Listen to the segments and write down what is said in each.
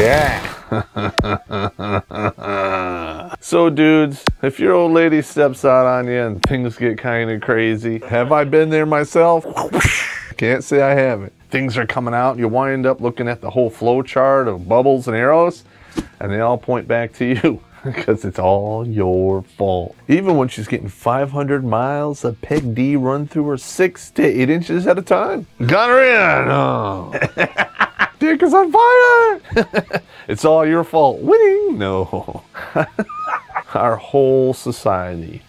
Yeah. So dudes, if your old lady steps out on you and things get kind of crazy, have I been there myself? Can't say I haven't. Things are coming out, you wind up looking at the whole flow chart of bubbles and arrows, and they all point back to you because it's all your fault. Even when she's getting 500 miles of Peg D run through her 6 to 8 inches at a time. Got her in. Oh. Dick is on fire. It's all your fault. Winning? No. Our whole society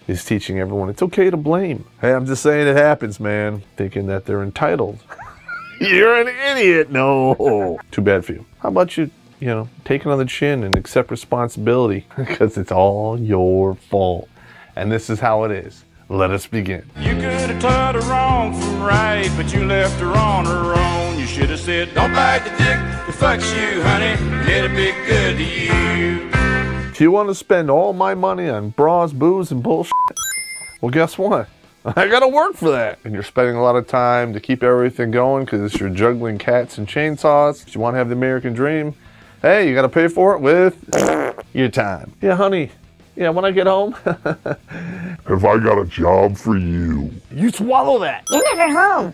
is teaching everyone it's okay to blame. Hey, I'm just saying it happens, man. Thinking that they're entitled. You're an idiot. No. Too bad for you. How about you know, take it on the chin and accept responsibility because it's all your fault. And this is how it is. Let us begin. You could have taught her wrong from right, but you left her on her own. You should have said, don't bite the dick that fucks you, honey. It'll be good to you. If you want to spend all my money on bras, booze, and bullshit, well, guess what? I gotta work for that. And you're spending a lot of time to keep everything going because you're juggling cats and chainsaws. If you want to have the American dream, hey, you gotta pay for it with your time. Yeah, honey. Yeah, when I get home. Have I got a job for you? You swallow that. You're never home.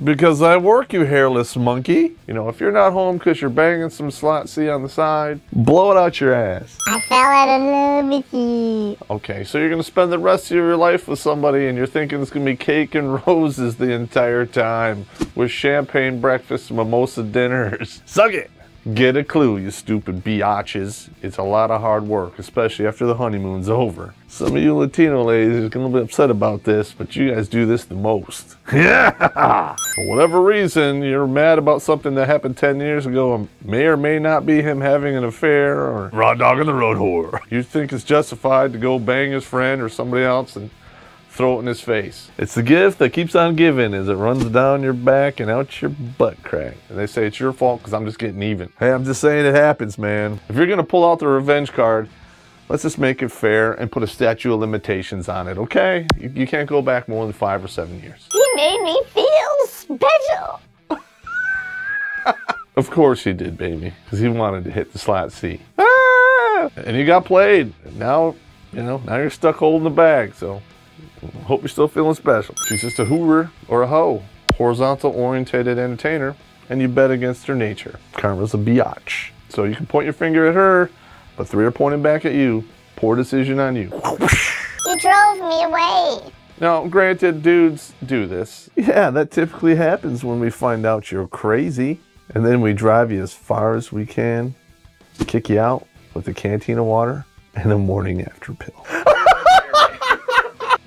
Because I work, you hairless monkey. You know, if you're not home because you're banging some slot C on the side, blow it out your ass. I fell out of love with you. Okay, so you're going to spend the rest of your life with somebody and you're thinking it's going to be cake and roses the entire time with champagne breakfast and mimosa dinners. Suck it. Get a clue, you stupid biatches. It's a lot of hard work, especially after the honeymoon's over. Some of you Latino ladies are gonna be upset about this, but you guys do this the most. Yeah! For whatever reason, you're mad about something that happened 10 years ago and may or may not be him having an affair or raw dog in the road whore. You think it's justified to go bang his friend or somebody else and throw it in his face. It's the gift that keeps on giving as it runs down your back and out your butt crack. And they say it's your fault because I'm just getting even. Hey, I'm just saying it happens, man. If you're gonna pull out the revenge card, let's just make it fair and put a statute of limitations on it, okay? You can't go back more than 5 or 7 years. You made me feel special. Of course he did, baby, because he wanted to hit the slot C. Ah! And you got played. And now, you know, now you're stuck holding the bag, so hope you're still feeling special. She's just a hooer or a hoe, horizontal orientated entertainer, and you bet against her nature. Karma's a biatch. So you can point your finger at her, but 3 are pointing back at you. Poor decision on you. You drove me away. Now, granted, dudes do this. Yeah, that typically happens when we find out you're crazy, and then we drive you as far as we can, kick you out with a canteen of water and a morning after pill.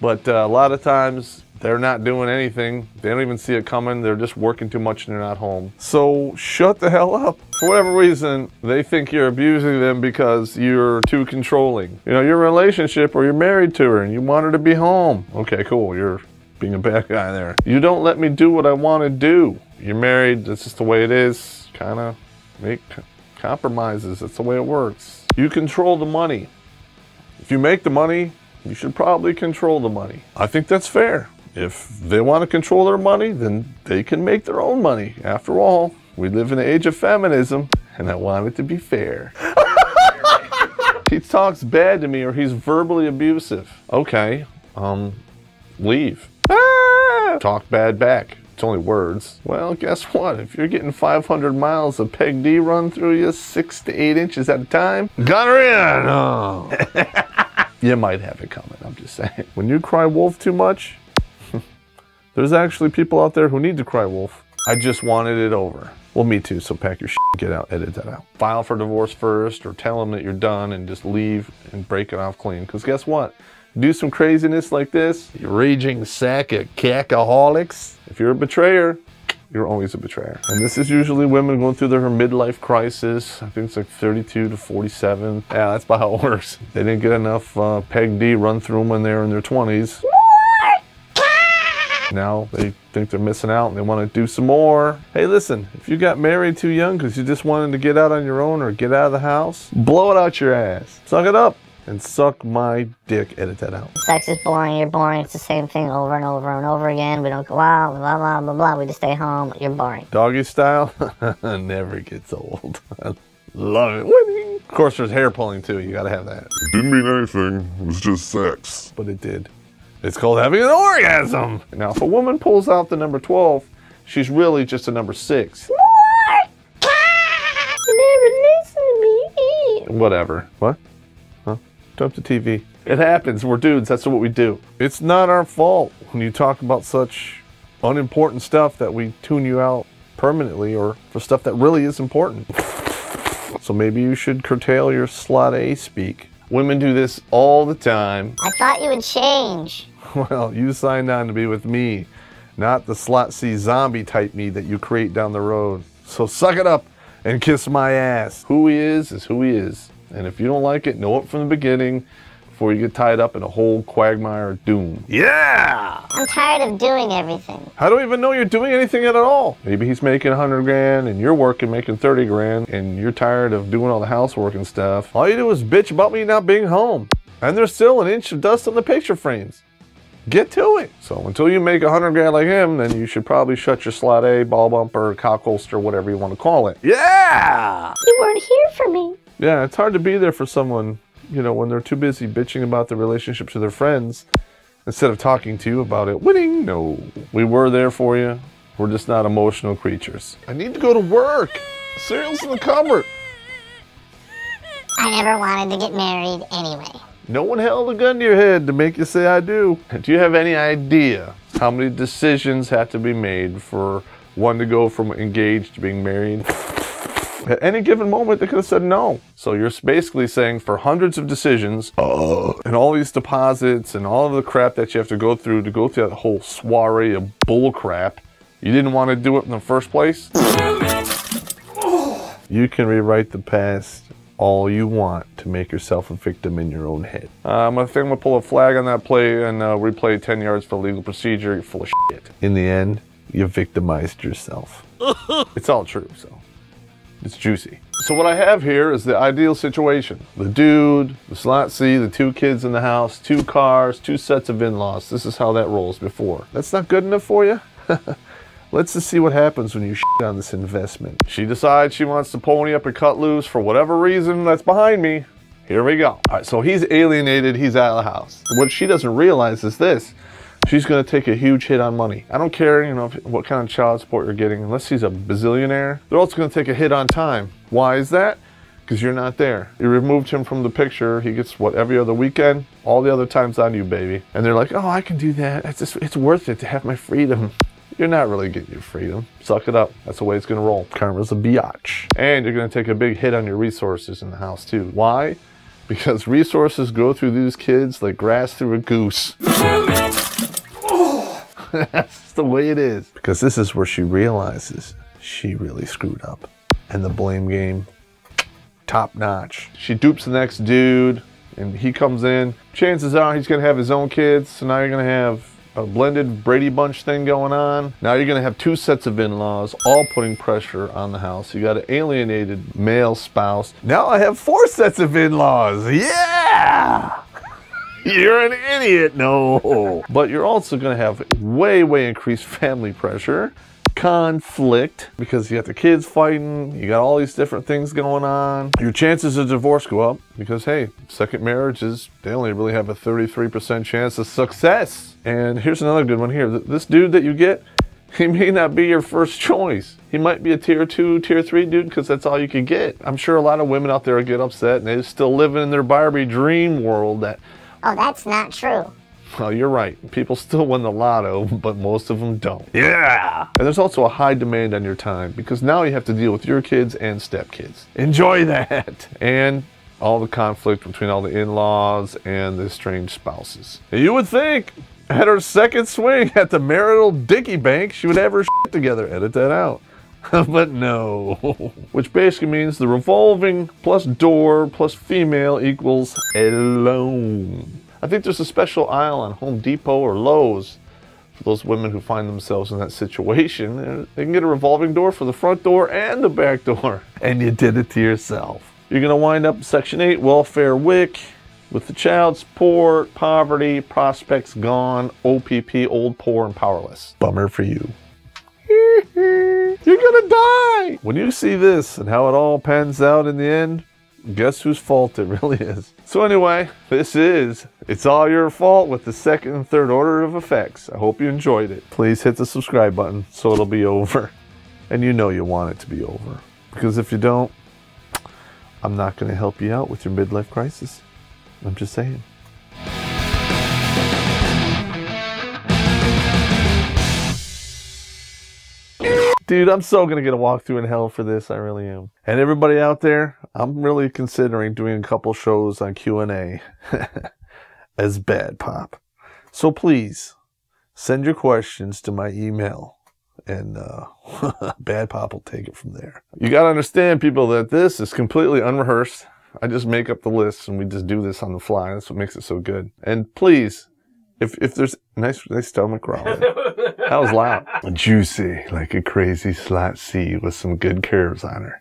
But a lot of times, they're not doing anything. They don't even see it coming. They're just working too much and they're not home. So shut the hell up. For whatever reason, they think you're abusing them because you're too controlling. You know, you're in a relationship or you're married to her and you want her to be home. Okay, cool. You're being a bad guy there. You don't let me do what I want to do. You're married. That's just the way it is. Kind of make compromises. That's the way it works. You control the money. If you make the money, you should probably control the money. I think that's fair. If they want to control their money, then they can make their own money. After all, we live in the age of feminism, and I want it to be fair. He talks bad to me or he's verbally abusive. Okay, leave. Ah! Talk bad back. It's only words. Well, guess what? If you're getting 500 miles of Peg D run through you 6 to 8 inches at a time, got her in. Oh. You might have it coming, I'm just saying. When you cry wolf too much, there's actually people out there who need to cry wolf. I just wanted it over. Well, me too, so pack your shit, get out, edit that out. File for divorce first, or tell them that you're done and just leave and break it off clean. Because guess what? Do some craziness like this, you raging sack of cackaholics. If you're a betrayer, you're always a betrayer. And this is usually women going through their midlife crisis. I think it's like 32 to 47. Yeah, that's about how it works. They didn't get enough Peg D run through them when they're in their 20s. Now they think they're missing out and they want to do some more. Hey, listen, if you got married too young because you just wanted to get out on your own or get out of the house, blow it out your ass. Suck it up. and suck my dick. Edit that out. Sex is boring, you're boring, it's the same thing over and over and over again. We don't go out, blah, blah, blah, blah. We just stay home, you're boring. Doggy style never gets old. I love it. Winning. Of course, there's hair pulling too. You gotta have that. It didn't mean anything. It was just sex. But it did. It's called having an orgasm. Now, if a woman pulls out the number 12, she's really just a number 6. You never listen to me. Whatever. What? Huh? Dump the TV. It happens. We're dudes. That's what we do. It's not our fault when you talk about such unimportant stuff that we tune you out permanently, or for stuff that really is important. So maybe you should curtail your slot A speak. Women do this all the time. I thought you would change. Well, you signed on to be with me, not the slot C zombie type me that you create down the road. So suck it up and kiss my ass. Who he is who he is. And if you don't like it, know it from the beginning before you get tied up in a whole quagmire of doom. Yeah! I'm tired of doing everything. I don't even know you're doing anything at all. Maybe he's making 100 grand and you're working making 30 grand and you're tired of doing all the housework and stuff. All you do is bitch about me not being home. And there's still an inch of dust on the picture frames. Get to it. So until you make 100 grand like him, then you should probably shut your slot A, ball bumper, cock holster, whatever you want to call it. Yeah! You weren't here for me. Yeah, it's hard to be there for someone, you know, when they're too busy bitching about the relationships of their friends instead of talking to you about it. Winning? No. We were there for you. We're just not emotional creatures. I need to go to work. Cereal's in the cupboard. I never wanted to get married anyway. No one held a gun to your head to make you say I do. Do you have any idea how many decisions have to be made for one to go from engaged to being married? At any given moment, they could have said no. So you're basically saying for hundreds of decisions and all these deposits and all of the crap that you have to go through that whole soiree of bull crap, you didn't want to do it in the first place? You can rewrite the past all you want to make yourself a victim in your own head. I think I'm gonna pull a flag on that play and replay 10 yards for legal procedure. You're full of shit. In the end, you victimized yourself. It's all true, so it's juicy. So what I have here is the ideal situation. The dude, the slot C, the 2 kids in the house, 2 cars, 2 sets of in-laws. This is how that rolls before. That's not good enough for you? Let's just see what happens when you shit on this investment. She decides she wants to pony up and cut loose for whatever reason that's behind me. Here we go. All right, so he's alienated, he's out of the house. What she doesn't realize is this. She's gonna take a huge hit on money. I don't care, you know, what kind of child support you're getting, unless he's a bazillionaire. They're also gonna take a hit on time. Why is that? Because you're not there. You removed him from the picture. He gets, what, every other weekend? All the other time's on you, baby. And they're like, oh, I can do that. It's worth it to have my freedom. You're not really getting your freedom. Suck it up. That's the way it's gonna roll. Karma's a biatch. And you're gonna take a big hit on your resources in the house too. Why? Because resources go through these kids like grass through a goose. That's the way it is. Because this is where she realizes she really screwed up. And the blame game, top notch. She dupes the next dude and he comes in. Chances are he's gonna have his own kids. So now you're gonna have a blended Brady Bunch thing going on. Now you're gonna have 2 sets of in-laws, all putting pressure on the house. You got an alienated male spouse. Now I have 4 sets of in-laws. Yeah! You're an idiot, no. But you're also gonna have way increased family pressure, conflict, because you got the kids fighting, you got all these different things going on. Your chances of divorce go up because, hey, second marriages, they only really have a 33% chance of success. And here's another good one here. This dude that you get, he may not be your first choice. He might be a tier 2, tier 3 dude because that's all you can get. I'm sure a lot of women out there get upset and they're still living in their Barbie dream world that, oh, that's not true. well, you're right. People still win the lotto, but most of them don't. Yeah! And there's also a high demand on your time because now you have to deal with your kids and stepkids. Enjoy that! And all the conflict between all the in-laws and the estranged spouses. You would think at her second swing at the marital dicky bank, she would have her shit together. Edit that out. But no. Which basically means the revolving plus door plus female equals alone. I think there's a special aisle on Home Depot or Lowe's for those women who find themselves in that situation. They can get a revolving door for the front door and the back door. And you did it to yourself. You're gonna wind up in Section 8, welfare WIC, With the child support, poverty, prospects gone, OPP, old, poor, and powerless. Bummer for you. You're gonna die! When you see this and how it all pans out in the end, guess whose fault it really is. So anyway, this is It's All Your Fault with the second and third order of effects. I hope you enjoyed it. Please hit the subscribe button so it'll be over. And you know you want it to be over. Because if you don't, I'm not going to help you out with your midlife crisis. I'm just saying. Dude, I'm so going to get a walkthrough in hell for this. I really am. And everybody out there, I'm really considering doing a couple shows on Q&A as Bad Pop. So please, send your questions to my email. And Bad Pop will take it from there. You got to understand, people, that this is completely unrehearsed. I just make up the lists and we just do this on the fly. That's what makes it so good. And please, if there's nice stomach growling. That was loud. Juicy like a crazy slat C with some good curves on her.